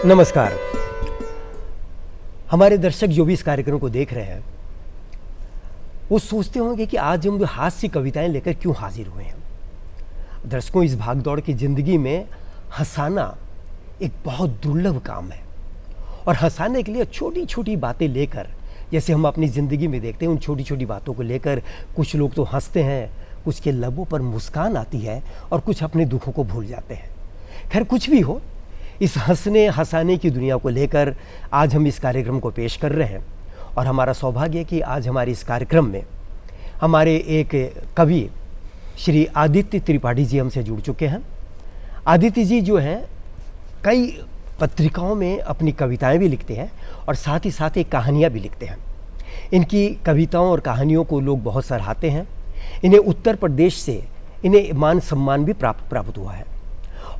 नमस्कार। हमारे दर्शक जो भी इस कार्यक्रम को देख रहे हैं वो सोचते होंगे कि आज हम हास्य कविताएं लेकर क्यों हाजिर हुए हैं। दर्शकों, इस भागदौड़ की जिंदगी में हंसाना एक बहुत दुर्लभ काम है और हंसाने के लिए छोटी छोटी बातें लेकर, जैसे हम अपनी ज़िंदगी में देखते हैं, उन छोटी छोटी बातों को लेकर कुछ लोग तो हंसते हैं, कुछ के लबों पर मुस्कान आती है और कुछ अपने दुखों को भूल जाते हैं। खैर, कुछ भी हो, इस हंसने हंसाने की दुनिया को लेकर आज हम इस कार्यक्रम को पेश कर रहे हैं और हमारा सौभाग्य है कि आज हमारे इस कार्यक्रम में हमारे एक कवि श्री आदित्य त्रिपाठी जी हमसे जुड़ चुके हैं। आदित्य जी जो हैं, कई पत्रिकाओं में अपनी कविताएं भी लिखते हैं और साथ ही साथ एक कहानियाँ भी लिखते हैं। इनकी कविताओं और कहानियों को लोग बहुत सराहते हैं। इन्हें उत्तर प्रदेश से इन्हें मान सम्मान भी प्राप्त हुआ है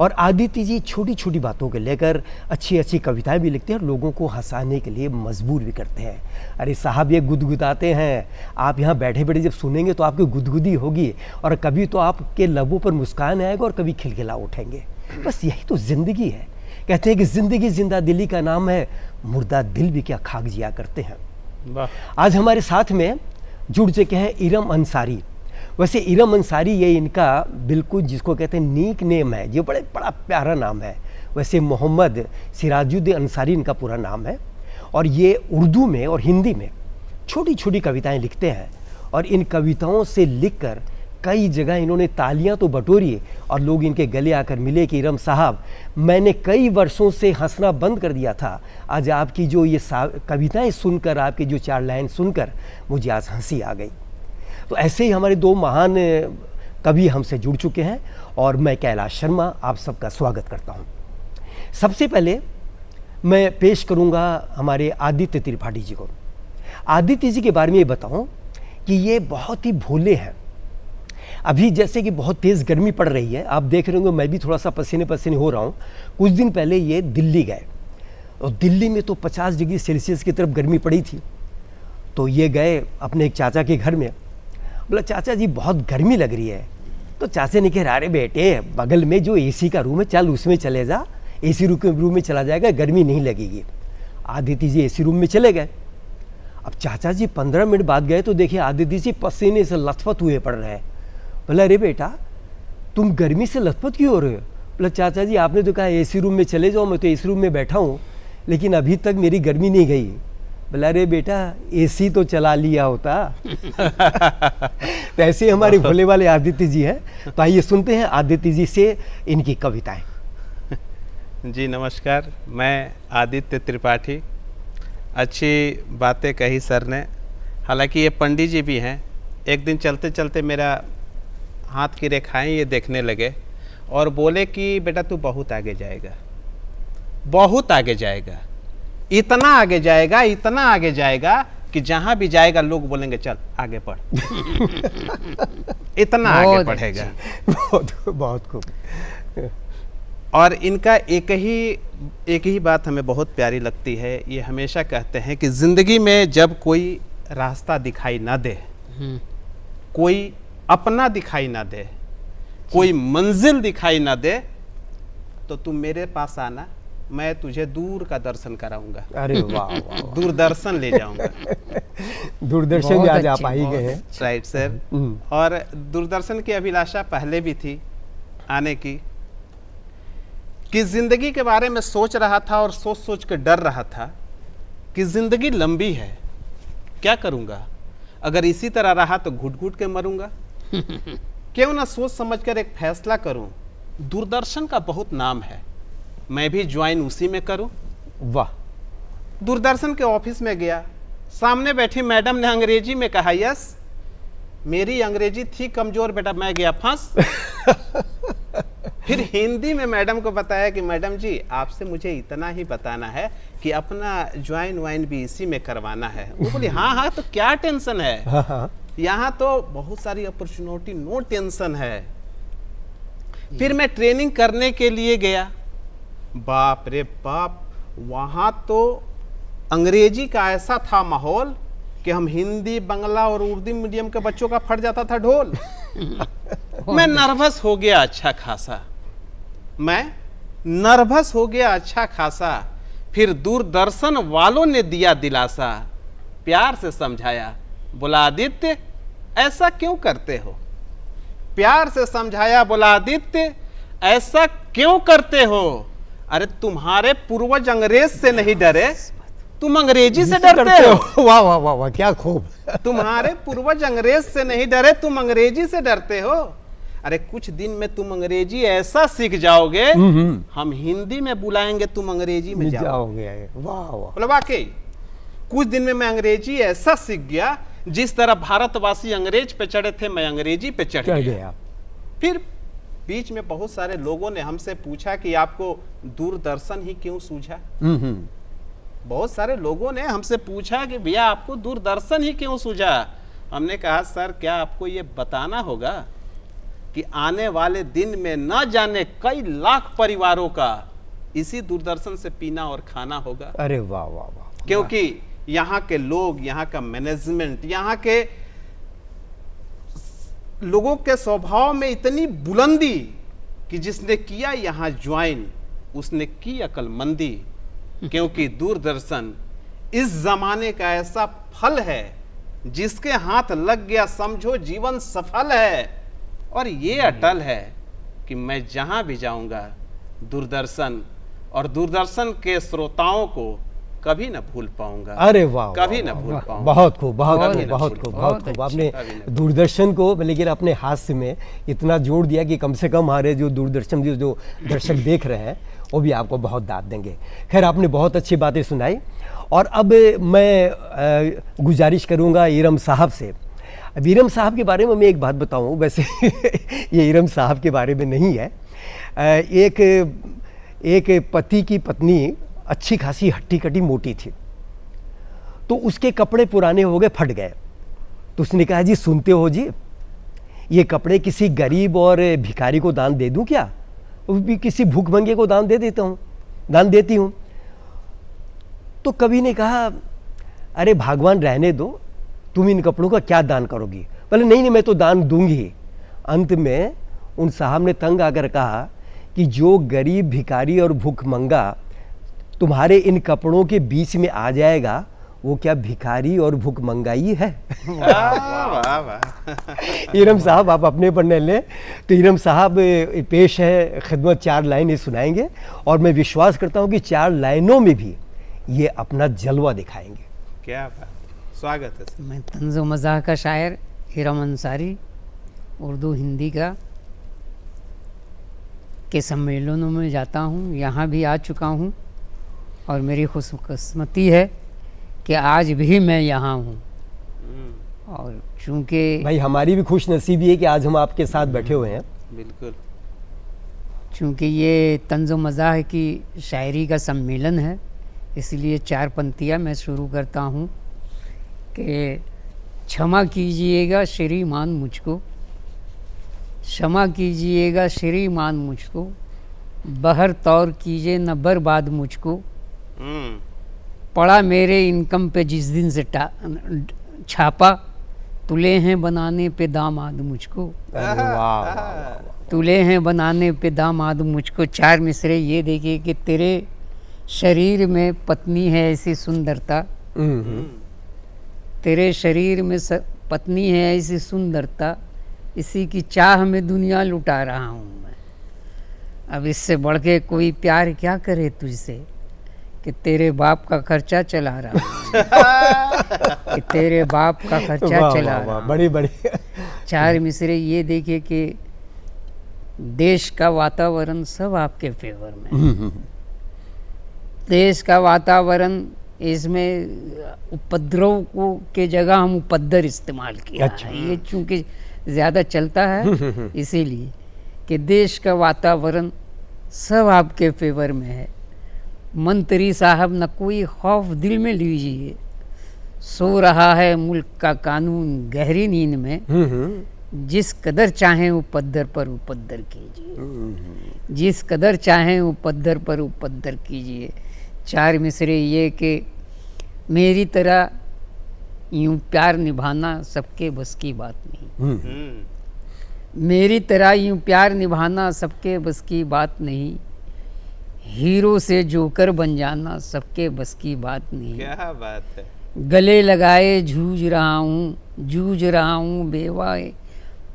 और आदित्य जी छोटी छोटी बातों को लेकर अच्छी अच्छी कविताएं भी लिखते हैं और लोगों को हंसाने के लिए मजबूर भी करते हैं। अरे साहब, ये गुदगुदाते हैं, आप यहाँ बैठे बैठे जब सुनेंगे तो आपकी गुदगुदी होगी और कभी तो आपके लबों पर मुस्कान आएगा और कभी खिलखिला उठेंगे। बस यही तो ज़िंदगी है। कहते हैं कि ज़िंदगी जिंदा दिली का नाम है, मुर्दा दिल भी क्या खाक जिया करते हैं। आज हमारे साथ में जुड़ चुके हैं इरम अंसारी। वैसे इरम अंसारी ये इनका बिल्कुल जिसको कहते हैं नीक नेम है, जो बड़ा प्यारा नाम है। वैसे मोहम्मद सिराजुद्दीन अंसारी इनका पूरा नाम है और ये उर्दू में और हिंदी में छोटी छोटी कविताएं लिखते हैं और इन कविताओं से लिखकर कई जगह इन्होंने तालियां तो बटोरी और लोग इनके गले आकर मिले कि इरम साहब, मैंने कई वर्षों से हंसना बंद कर दिया था, आज आपकी जो ये कविताएं सुनकर, आपकी जो 4 लाइन सुनकर मुझे आज हंसी आ गई। तो ऐसे ही हमारे 2 महान कवि हमसे जुड़ चुके हैं और मैं कैलाश शर्मा आप सबका स्वागत करता हूं। सबसे पहले मैं पेश करूंगा हमारे आदित्य त्रिपाठी जी को। आदित्य जी के बारे में ये बताऊं कि ये बहुत ही भोले हैं। अभी जैसे कि बहुत तेज़ गर्मी पड़ रही है, आप देख रहे होंगे, मैं भी थोड़ा सा पसीने पसीने हो रहा हूँ। कुछ दिन पहले ये दिल्ली गए और दिल्ली में तो 50 डिग्री सेल्सियस की तरफ गर्मी पड़ी थी। तो ये गए अपने एक चाचा के घर में। बोला, चाचा जी बहुत गर्मी लग रही है। तो चाचा ने कहा, अरे बेटे, बगल में जो एसी का रूम है, चल उसमें चले जा, एसी रूम में चला जाएगा, गर्मी नहीं लगेगी। आदित्य जी एसी रूम में चले गए। अब चाचा जी 15 मिनट बाद गए तो देखिए आदित्य जी पसीने से लथपथ हुए पड़ रहे हैं। बोला, अरे बेटा, तुम गर्मी से लथपथ क्यों हो रहे हो? बोला, चाचा जी आपने तो कहा एसी रूम में चले जाओ, मैं तो एसी रूम में बैठा हूँ, लेकिन अभी तक मेरी गर्मी नहीं गई। बोला, अरे बेटा, एसी तो चला लिया होता। तो ऐसे हमारे भोले वाले आदित्य जी हैं। तो आइए सुनते हैं आदित्य जी से इनकी कविताएं। जी नमस्कार, मैं आदित्य त्रिपाठी। अच्छी बातें कही सर ने। हालांकि ये पंडित जी भी हैं। एक दिन चलते चलते मेरा हाथ की रेखाएं ये देखने लगे और बोले कि बेटा तू बहुत आगे जाएगा, बहुत आगे जाएगा, इतना आगे जाएगा, इतना आगे जाएगा कि जहां भी जाएगा लोग बोलेंगे चल आगे पढ़। इतना आगे पढ़ेगा। बहुत खूब। और इनका एक ही बात हमें बहुत प्यारी लगती है। ये हमेशा कहते हैं कि जिंदगी में जब कोई रास्ता दिखाई ना दे, कोई अपना दिखाई ना दे, कोई मंजिल दिखाई ना दे, तो तुम मेरे पास आना, मैं तुझे दूर का दर्शन कराऊंगा। अरे वाह, वाह। दूरदर्शन ले जाऊंगा। दूरदर्शन में आज आप आ ही गए हैं। Right sir. और दूरदर्शन की अभिलाषा पहले भी थी आने की, कि जिंदगी के बारे में सोच रहा था और सोच सोच के डर रहा था कि जिंदगी लंबी है, क्या करूंगा, अगर इसी तरह रहा तो घुट घुट के मरूंगा। क्यों ना सोच समझकर एक फैसला करूं। दूरदर्शन का बहुत नाम है, मैं भी ज्वाइन उसी में करूं। वाह। दूरदर्शन के ऑफिस में गया, सामने बैठी मैडम ने अंग्रेजी में कहा यस। मेरी अंग्रेजी थी कमजोर बेटा, मैं गया फंस। फिर हिंदी में मैडम को बताया कि मैडम जी आपसे मुझे इतना ही बताना है कि अपना ज्वाइन वाइन भी इसी में करवाना है। वो बोली हाँ हाँ, तो क्या टेंशन है, यहाँ तो बहुत सारी अपॉर्चुनिटी, नो टेंशन है। फिर मैं ट्रेनिंग करने के लिए गया। बाप रे बाप, वहाँ तो अंग्रेजी का ऐसा था माहौल कि हम हिंदी, बांग्ला और उर्दू मीडियम के बच्चों का फट जाता था ढोल। मैं नर्वस हो गया अच्छा खासा, मैं नर्वस हो गया अच्छा खासा। फिर दूरदर्शन वालों ने दिया दिलासा, प्यार से समझाया, बोला आदित्य ऐसा क्यों करते हो। प्यार से समझाया, बोला आदित्य ऐसा क्यों करते हो। अरे तुम्हारे पूर्वज अंग्रेज से नहीं डरे, तुम अंग्रेजी से डरते हो। वाह वाह वाह वाह, क्या खूब। तुम्हारे पूर्वज अंग्रेज से नहीं डरे, तुम अंग्रेजी से डरते हो। अरे कुछ दिन में तुम अंग्रेजी ऐसा सीख जाओगे, हम हिंदी में बुलाएंगे, तुम अंग्रेजी में जाओगे। वाह वाह। बोला वाकई कुछ दिन में मैं अंग्रेजी ऐसा सीख गया, जिस तरह भारतवासी अंग्रेज पे चढ़े थे, मैं अंग्रेजी पे चढ़ गया। फिर बीच में बहुत सारे लोगों ने हमसे पूछा कि आपको दूरदर्शन ही क्यों सूझा। बहुत सारे लोगों ने हमसे पूछा कि भैया आपको दूरदर्शन ही क्यों सूझा। हमने कहा सर क्या आपको ये बताना होगा कि आने वाले दिन में न जाने कई लाख परिवारों का इसी दूरदर्शन से पीना और खाना होगा। अरे वाह वाह वाह। क्योंकि यहाँ के लोग, यहाँ का मैनेजमेंट, यहाँ के लोगों के स्वभाव में इतनी बुलंदी कि जिसने किया यहाँ ज्वाइन उसने की अक्लमंदी। क्योंकि दूरदर्शन इस जमाने का ऐसा फल है जिसके हाथ लग गया समझो जीवन सफल है। और ये अटल है कि मैं जहां भी जाऊंगा दूरदर्शन और दूरदर्शन के श्रोताओं को कभी न भूल पाऊंगा। अरे वाह, कभी न भूल पाऊंगा। बहुत खूब, बहुत खूब, बहुत खूब, बहुत खूब। आपने दूरदर्शन को लेकिन अपने हास्य में इतना जोड़ दिया कि कम से कम हमारे जो दूरदर्शन जो दर्शक देख रहे हैं वो भी आपको बहुत दाद देंगे। खैर आपने बहुत अच्छी बातें सुनाई और अब मैं गुजारिश करूंगा इरम साहब से। अब इरम साहब के बारे में मैं एक बात बताऊं, वैसे ये इरम साहब के बारे में नहीं है। एक पति की पत्नी अच्छी खासी हट्टी कटी मोटी थी, तो उसके कपड़े पुराने हो गए, फट गए। तो उसने कहा जी सुनते हो जी, ये कपड़े किसी गरीब और भिखारी को दान दे दूं क्या? वो भी किसी भूखमंगे को दान दे देता हूँ, दान देती हूँ। तो कवि ने कहा अरे भगवान रहने दो, तुम इन कपड़ों का क्या दान करोगी? बोले नहीं नहीं मैं तो दान दूंगी। अंत में उन साहब ने तंग आकर कहा कि जो गरीब भिखारी और भूखमंगा तुम्हारे इन कपड़ों के बीच में आ जाएगा वो क्या भिखारी और भूखमंगाई है? वाह वाह। इरम साहब आप अपने पर न लें। तो इरम साहब पेश है खिदमत, 4 लाइनें सुनाएंगे और मैं विश्वास करता हूँ कि 4 लाइनों में भी ये अपना जलवा दिखाएंगे। क्या बात, स्वागत है। मैं तंज़ो मज़ाह का शायर इरम अंसारी, उर्दू हिंदी का के सम्मेलनों में जाता हूँ, यहाँ भी आ चुका हूँ और मेरी खुशकिस्मती है कि आज भी मैं यहाँ हूँ। और चूँकि भाई हमारी भी खुश नसीबी है कि आज हम आपके साथ बैठे हुए हैं। बिल्कुल। चूँकि ये तंज़ो मज़ाह की शायरी का सम्मेलन है, इसलिए 4 पंक्तियाँ मैं शुरू करता हूँ कि क्षमा कीजिएगा श्रीमान मुझको, क्षमा कीजिएगा श्रीमान मुझको, बहर तौर कीजिए न बर्बाद मुझको, पड़ा मेरे इनकम पे जिस दिन से छापा, तुले हैं बनाने पे दामाद मुझको। अरे वाह, तुले हैं बनाने पे दामाद मुझको। 4 मिसरे ये देखिए कि तेरे शरीर में पत्नी है ऐसी सुंदरता, तेरे शरीर में पत्नी है ऐसी सुंदरता, इसी की चाह में दुनिया लुटा रहा हूँ मैं। अब इससे बढ़ के कोई प्यार क्या करे तुझसे कि तेरे बाप का खर्चा चला रहा हूँ, कि तेरे बाप का खर्चा चला रहा हूँ। बड़ी बड़ी 4 मिसरे ये देखिए कि देश का वातावरण सब आपके फेवर में, देश का वातावरण, इसमें उपद्रव को के जगह हम उपद्र इस्तेमाल किया है। ये चूँकि ज़्यादा चलता है इसीलिए कि देश का वातावरण सब आपके फेवर में है। मंत्री साहब न कोई खौफ दिल में लीजिए, सो रहा है मुल्क का कानून गहरी नींद में, जिस कदर चाहें उपद्र पर उपद्र कीजिए, जिस कदर चाहें उपद्र पर उपद्र कीजिए। 4 मिसरे ये कि मेरी तरह यूं प्यार निभाना सबके बस की बात नहीं, मेरी तरह यूं प्यार निभाना सबके बस की बात नहीं, हीरो से जोकर बन जाना सबके बस की बात नहीं। क्या बात है। गले लगाए जूझ रहा हूँ बेवाए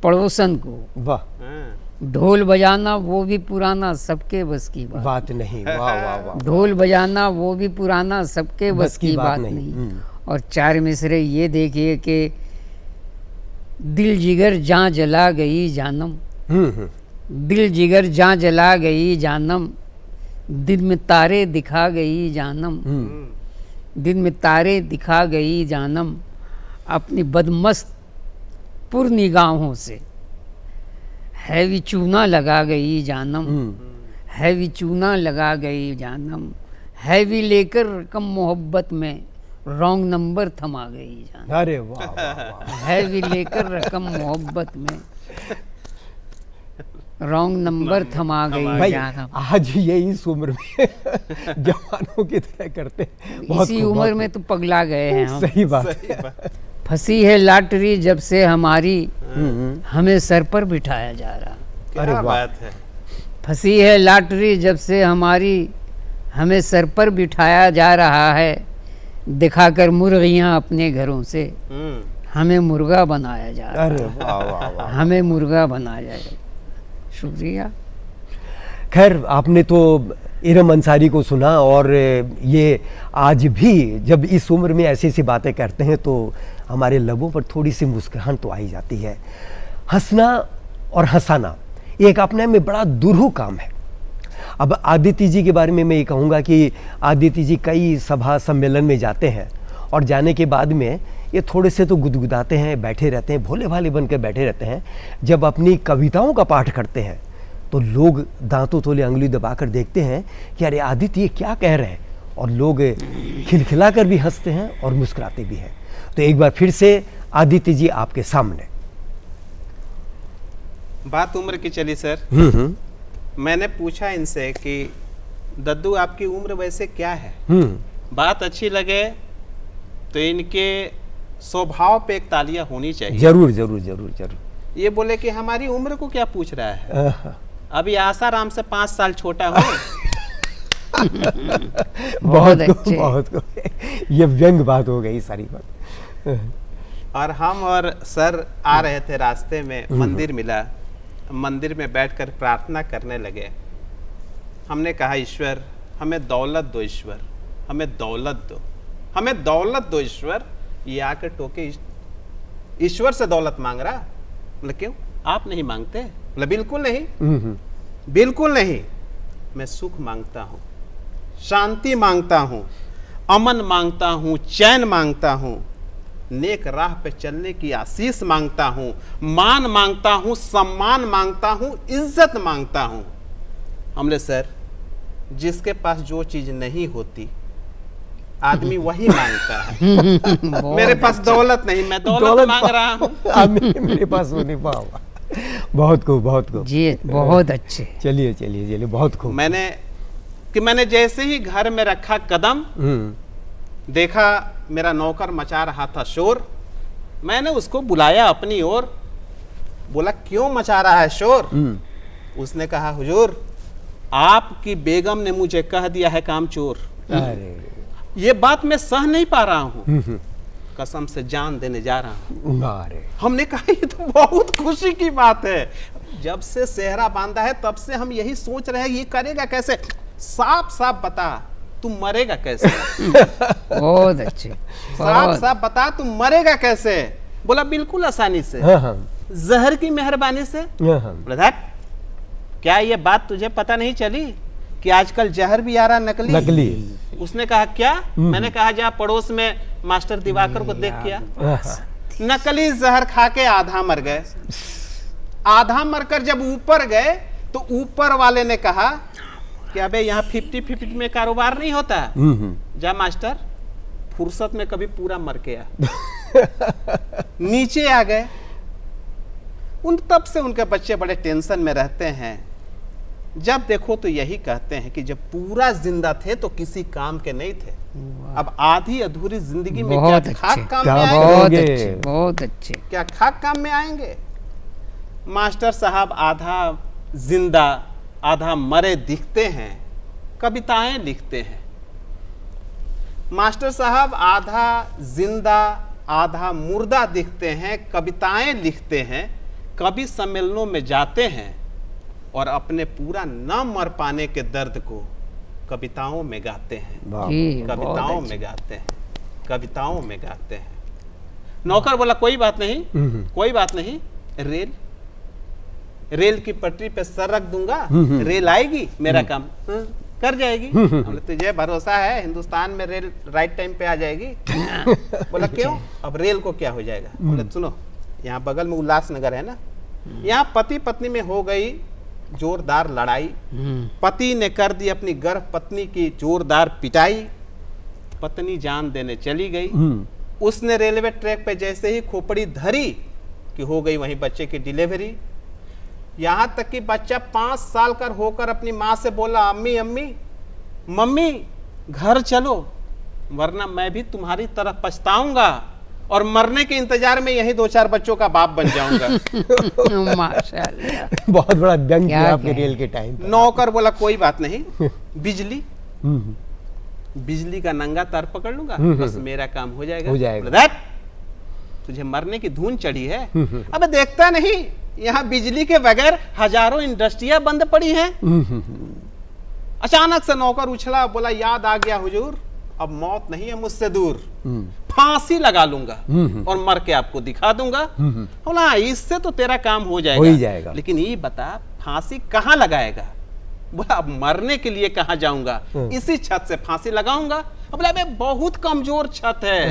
पड़ोसन को। वाह, हाँ, ढोल बजाना वो भी पुराना सबके बस की बात नहीं। वाह वाह वाह, ढोल बजाना वो भी पुराना सबके बस की बात नहीं। और चार मिसरे ये देखिए कि दिल जिगर जहाँ जला गई जानम, दिल जिगर जहाँ जला गई जानम, दिन में तारे दिखा गई जानम, दिन में तारे दिखा गई जानम, अपनी बदमस्त पुर निगाहों से हैवी चूना लगा गई जानम, हैवी चूना लगा गई जानम, हैवी लेकर रकम मोहब्बत में रॉन्ग नंबर थमा गई जानम। अरे वाह वाह वाह। हैवी लेकर रकम मोहब्बत में रॉन्ग नंबर थमा गई भाई जानम। आज ये इस उम्र में जवानों की तरह करते हैं। बहुत इसी खूब, उम्र बहुत में तो पगला गए हैं हम। सही बात सही है। बात। फंसी है लॉटरी जब से हमारी, हमें सर पर बिठाया जा रहा। अरे क्या वाह। बात है। फंसी है लॉटरी जब से हमारी, हमें सर पर बिठाया जा रहा है, दिखाकर मुर्गियां अपने घरों से हमें मुर्गा बनाया जा रहा अरे है, वाह वाह वाह। हमें मुर्गा बनाया जाए। शुक्रिया। खैर, आपने तो इरम अंसारी को सुना, और ये आज भी जब इस उम्र में ऐसी ऐसी बातें करते हैं तो हमारे लबों पर थोड़ी सी मुस्कुराहट तो आई जाती है। हंसना और हंसाना एक अपने में बड़ा दुरूह काम है। अब आदित्य जी के बारे में मैं ये कहूँगा कि आदित्य जी कई सभा सम्मेलन में जाते हैं, और जाने के बाद में ये थोड़े से तो गुदगुदाते हैं, बैठे रहते हैं, भोले भाले बनकर बैठे रहते हैं। जब अपनी कविताओं का पाठ करते हैं तो लोग दांतों तोले अंगुली दबाकर देखते हैं कि अरे आदित्य ये क्या कह रहे हैं, और लोग खिलखिला कर भी हंसते हैं और मुस्कुराते भी हैं। तो एक बार फिर से आदित्य जी आपके सामने। बात उम्र की चली सर। मैंने पूछा इनसे कि दद्दू आपकी उम्र वैसे क्या है। बात अच्छी लगे तो इनके स्वभाव पे एक तालियां होनी चाहिए। जरूर जरूर जरूर जरूर। ये बोले कि हमारी उम्र को क्या पूछ रहा है, अभी आसाराम से 5 साल छोटा हूँ। बहुत अच्छे। बहुत ये व्यंग बात हो गई सारी बात। और हम और सर आ रहे थे, रास्ते में मंदिर मिला, मंदिर में बैठकर प्रार्थना करने लगे। हमने कहा ईश्वर हमें दौलत दो, ईश्वर हमें दौलत दो, हमें दौलत दो ईश्वर। ये आकर टोके ईश्वर से दौलत मांग रहा। बोले क्यों, आप नहीं मांगते? बोले बिल्कुल नहीं, बिल्कुल नहीं। मैं सुख मांगता हूँ, शांति मांगता हूँ, अमन मांगता हूँ, चैन मांगता हूँ, नेक राह पे चलने की आशीष मांगता हूँ, मान मांगता हूँ, सम्मान मांगता हूँ, इज्जत मांगता हूँ। हमले सर, जिसके पास जो चीज नहीं होती आदमी वही मांगता है। मेरे पास दौलत नहीं, मैं दौलत मांग रहा हूँ। मेरे पास वो नहीं पावा। बहुत खूब, बहुत खूब जी, बहुत अच्छे। चलिए चलिए चलिए, बहुत खूब। मैंने जैसे ही घर में रखा कदम, देखा मेरा नौकर मचा रहा था शोर। मैंने उसको बुलाया अपनी ओर, बोला क्यों मचा रहा है शोर? उसने कहा हुजूर आपकी बेगम ने मुझे कह दिया है कामचोर। अरे ये बात मैं सह नहीं पा रहा हूँ, कसम से जान देने जा रहा हूँ। अरे हमने कहा ये तो बहुत खुशी की बात है। जब से सेहरा बांधा है तब से हम यही सोच रहे हैं ये करेगा कैसे। साफ साफ बता तुम मरेगा कैसे। बहुत अच्छे। साफ साफ बता तुम मरेगा कैसे। बोला बिल्कुल आसानी से, जहर की मेहरबानी से। बोला क्या ये बात तुझे पता नहीं चली कि आजकल जहर भी आ रहा नकली नकली। उसने कहा क्या? मैंने कहा जा पड़ोस में मास्टर दिवाकर को देख किया, नकली जहर खा के आधा मर गए। आधा मरकर जब ऊपर गए तो ऊपर वाले ने कहा कि अबे यहाँ 50-50 में कारोबार नहीं होता, जा मास्टर फुर्सत में कभी पूरा मर के आ। नीचे आ गए। तब से उनके बच्चे बड़े टेंशन में रहते हैं। जब देखो तो यही कहते हैं कि जब पूरा जिंदा थे तो किसी काम के नहीं थे, अब आधी अधूरी जिंदगी में क्या खाक काम में आएंगे? बहुत अच्छे, बहुत अच्छे। क्या खाक काम में आएंगे? मास्टर साहब आधा जिंदा आधा मरे दिखते हैं, कविताएं लिखते हैं। मास्टर साहब आधा जिंदा आधा मुर्दा दिखते हैं, कविताएं लिखते हैं, कवि सम्मेलनों में जाते हैं और अपने पूरा न मर पाने के दर्द को कविताओं में गाते हैं। जी, कविताओं में गाते हैं, कविताओं में गाते हैं। नौकर बोला कोई बात नहीं, कोई बात नहीं, रेल की पटरी पे सर रख दूंगा, रेल आएगी, मेरा काम कर जाएगी। बोले तुझे भरोसा है हिंदुस्तान में रेल राइट टाइम पे आ जाएगी? बोला क्यों? अब रेल को क्या हो जाएगा? बोले सुनो, यहाँ बगल में उल्लासनगर है ना, यहाँ पति पत्नी में हो गई जोरदार लड़ाई, पति ने कर दी अपनी गर्भ पत्नी की जोरदार पिटाई, पत्नी जान देने चली गई। उसने रेलवे ट्रैक पे जैसे ही खोपड़ी धरी कि हो गई वहीं बच्चे की डिलीवरी। यहां तक कि बच्चा 5 साल का होकर अपनी माँ से बोला, अम्मी अम्मी मम्मी घर चलो, वरना मैं भी तुम्हारी तरह पछताऊंगा और मरने के इंतजार में यही 2-4 बच्चों का बाप बन जाऊंगा। माशाल्लाह। बहुत बड़ा व्यंग क्या किया आपके कहें। रेल के टाइम पर। नौकर बोला कोई बात नहीं, बिजली बिजली का नंगा तार पकड़ लूंगा, बस मेरा काम हो जाएगा। हो जाएगा। बोला, "दैट, तुझे मरने की धुन चढ़ी है, अबे देखता नहीं यहाँ बिजली के बगैर हजारों इंडस्ट्रियां बंद पड़ी हैं। अचानक से नौकर उछला, बोला याद आ गया हुजूर, अब मौत नहीं है मुझसे दूर, फांसी लगा लूंगा और मर के आपको दिखा दूंगा। बोला इससे तो तेरा काम हो जाएगा, हो ही जाएगा। लेकिन ये बता फांसी कहाँ लगाएगा? बोला अब मरने के लिए कहाँ जाऊंगा, इसी छत से फांसी लगाऊंगा। बोला अबे बहुत कमजोर छत है,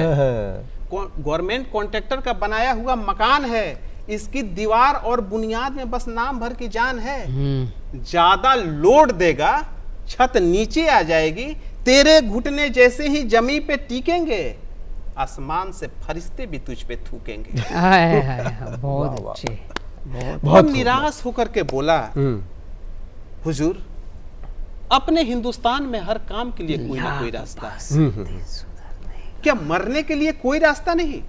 गवर्नमेंट कॉन्ट्रैक्टर का बनाया हुआ मकान है, इसकी दीवार और बुनियाद में बस नाम भर की जान है, ज्यादा लोड देगा छत नीचे आ जाएगी, तेरे घुटने जैसे ही जमीन पे टीकेंगे, आसमान से फरिश्ते भी तुझ पे थूकेंगे। बहुत अच्छे, बहुत निराश होकर के बोला, हुजूर अपने हिंदुस्तान में हर काम के लिए कोई ना कोई रास्ता है, क्या मरने के लिए कोई रास्ता नहीं?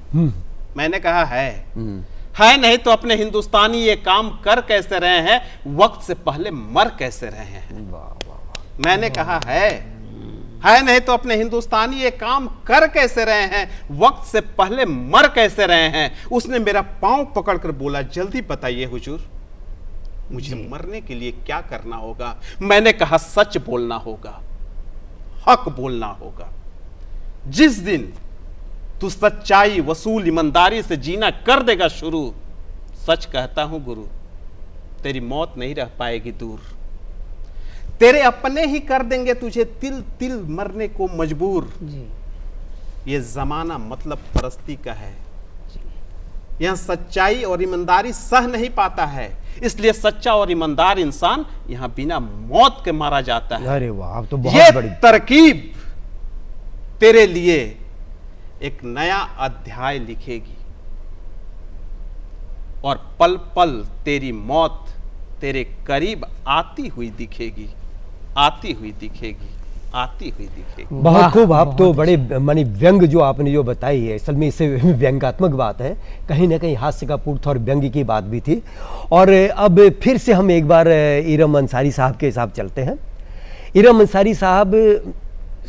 मैंने कहा है नहीं तो अपने हिंदुस्तानी ये काम कर कैसे रहे हैं, वक्त से पहले मर कैसे रहे हैं? मैंने कहा है नहीं तो अपने हिंदुस्तानी ये काम कर कैसे रहे हैं, वक्त से पहले मर कैसे रहे हैं? उसने मेरा पांव पकड़कर बोला जल्दी बताइए हुजूर, मुझे मरने के लिए क्या करना होगा? मैंने कहा सच बोलना होगा, हक बोलना होगा। जिस दिन तू सच्चाई वसूल ईमानदारी से जीना कर देगा शुरू, सच कहता हूं गुरु, तेरी मौत नहीं रह पाएगी दूर, तेरे अपने ही कर देंगे तुझे तिल तिल मरने को मजबूर। ये जमाना मतलब परस्ती का है, यहां सच्चाई और ईमानदारी सह नहीं पाता है, इसलिए सच्चा और ईमानदार इंसान यहां बिना मौत के मारा जाता है। अरे वाह, अब तो बहुत ये बड़ी तरकीब तेरे लिए एक नया अध्याय लिखेगी और पल पल तेरी मौत तेरे करीब आती हुई दिखेगी, आती हुई दिखेगी, आती हुई दिखेगी। बहुत खूब। आप तो बड़े मानी व्यंग जो आपने जो बताई है, असल में इससे व्यंगात्मक बात है, कहीं ना कहीं हास्य का पूर्त और व्यंग की बात भी थी। और अब फिर से हम एक बार इरम अंसारी साहब के हिसाब चलते हैं। इरम अंसारी साहब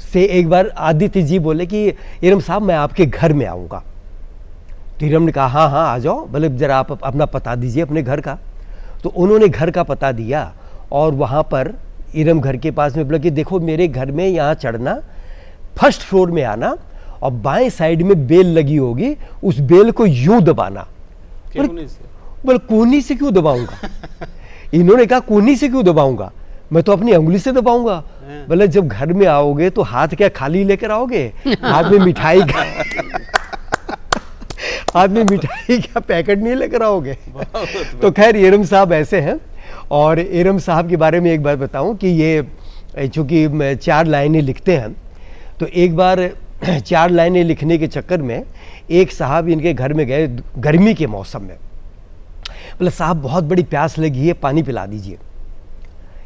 से एक बार आदित्य जी बोले कि इरम साहब मैं आपके घर में आऊँगा। तो इरम ने कहा हाँ आ जाओ, बोले ज़रा आप अपना पता दीजिए अपने घर का। तो उन्होंने घर का पता दिया और वहाँ पर इरम घर के पास में बोला कि देखो मेरे घर में यहाँ चढ़ना, फर्स्ट फ्लोर में आना और बाएं साइड में बेल लगी होगी, उस बेल को यूं दबाना। बोले कोहनी से क्यों दबाऊंगा? इन्होंने कहा कोहनी से क्यों दबाऊंगा, मैं तो अपनी उंगली से दबाऊंगा। बोले जब घर में आओगे तो हाथ क्या खाली लेकर आओगे, हाथ में मिठाई का हाथ में मिठाई का पैकेट नहीं लेकर आओगे। तो खैर इरम साहब ऐसे हैं। और इरम साहब के बारे में एक बात बताऊं कि ये चूँकि 4 लाइनें लिखते हैं, तो एक बार 4 लाइनें लिखने के चक्कर में एक साहब इनके घर में गए गर्मी के मौसम में। बोले साहब बहुत बड़ी प्यास लगी है, पानी पिला दीजिए।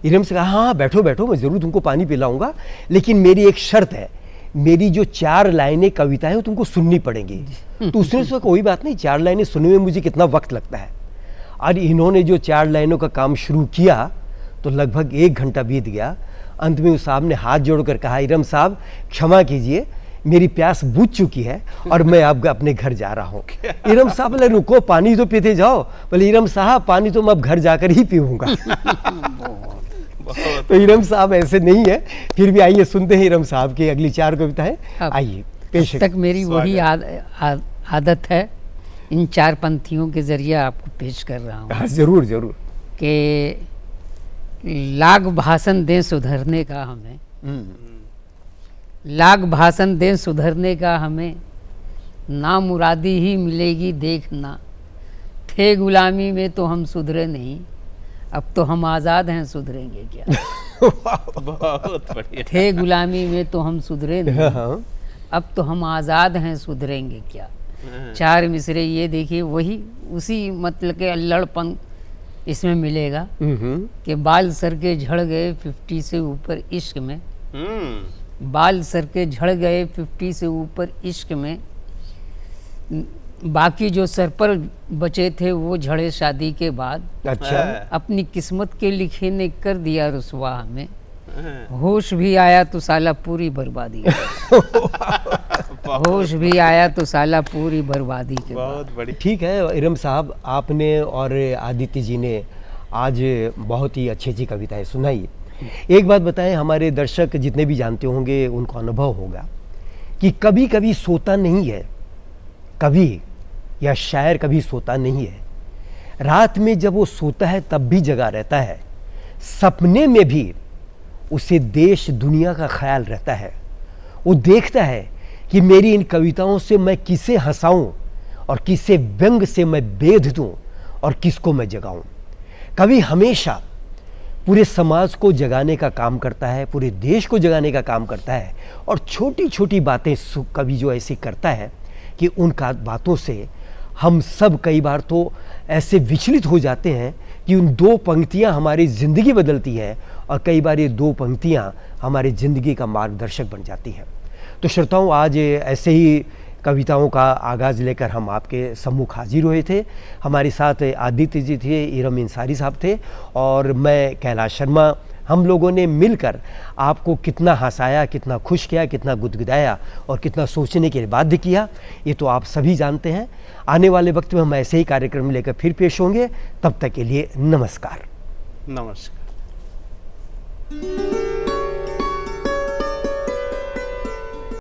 इरम से कहा हाँ बैठो बैठो, मैं ज़रूर तुमको पानी पिलाऊंगा, लेकिन मेरी एक शर्त है, मेरी जो 4 लाइनें कविता है वो तुमको सुननी पड़ेंगी। तो उसने सोचा कोई बात नहीं, 4 लाइनें सुनने में मुझे कितना वक्त लगता है। और इन्होंने जो 4 लाइनों का काम शुरू किया तो लगभग 1 घंटा बीत गया अंत में उस साहब ने हाथ जोड़कर कहा, इरम साहब क्षमा कीजिए, मेरी प्यास बुझ चुकी है और मैं अब अपने घर जा रहा हूँ। इरम साहब बोले रुको, पानी तो पीते जाओ। बोले इरम साहब पानी तो मैं अब घर जाकर ही पीऊँगा। तो इरम साहब ऐसे नहीं है। फिर भी आइए सुनते हैं इरम साहब की अगली 4 कविताएं। आइए पेश तक मेरी वही आदत है, इन 4 पंक्तियों के जरिए आपको पेश कर रहा हूँ। हाँ, जरूर जरूर। कि लाख भाषण दें सुधरने का हमें, लाख भाषण दें सुधरने का हमें, ना मुरादी ही मिलेगी देखना। थे गुलामी में तो हम सुधरे नहीं, अब तो हम आज़ाद हैं सुधरेंगे क्या। बहुत बढ़िया। थे गुलामी में तो हम सुधरे नहीं, अब तो हम आज़ाद हैं सुधरेंगे क्या। 4 मिसरे ये देखिए, वही उसी मतलब के अल्लड़पन इसमें मिलेगा कि बाल सर के झड़ गए 50 से ऊपर इश्क में, बाल सर के झड़ गए 50 से ऊपर इश्क में, बाकी जो सर पर बचे थे वो झड़े शादी के बाद। अच्छा। अपनी किस्मत के लिखे ने कर दिया रुसवा हमें, होश भी आया तो साला पूरी बर्बादी के बाद। होश भी आया तो साला पूरी बर्बादी के बाद। बहुत बड़ी। ठीक है इरम साहब, आपने और आदित्य जी ने आज बहुत ही अच्छी अच्छी कविताएं सुनाई। एक बात बताएं, हमारे दर्शक जितने भी जानते होंगे उनको अनुभव होगा कि कभी कभी सोता नहीं है कवि या शायर, कभी सोता नहीं है। रात में जब वो सोता है तब भी जगा रहता है, सपने में भी उसे देश दुनिया का ख्याल रहता है। वो देखता है कि मेरी इन कविताओं से मैं किसे हंसाऊं और किसे व्यंग से मैं बेध दूं और किसको मैं जगाऊं। कवि हमेशा पूरे समाज को जगाने का काम करता है, पूरे देश को जगाने का काम करता है। और छोटी छोटी बातें कवि जो ऐसी करता है कि उन बातों से हम सब कई बार तो ऐसे विचलित हो जाते हैं कि उन 2 पंक्तियां हमारी ज़िंदगी बदलती हैं और कई बार ये 2 पंक्तियां हमारी ज़िंदगी का मार्गदर्शक बन जाती हैं। तो श्रोताओं, आज ऐसे ही कविताओं का आगाज़ लेकर हम आपके सम्मुख हाजिर हुए थे। हमारे साथ आदित्य जी थे, इरम इंसारी साहब थे और मैं कैलाश शर्मा। हम लोगों ने मिलकर आपको कितना हंसाया, कितना खुश किया, कितना गुदगुदाया और कितना सोचने के लिए बाध्य किया, ये तो आप सभी जानते हैं। आने वाले वक्त में हम ऐसे ही कार्यक्रम लेकर फिर पेश होंगे। तब तक के लिए नमस्कार। नमस्कार।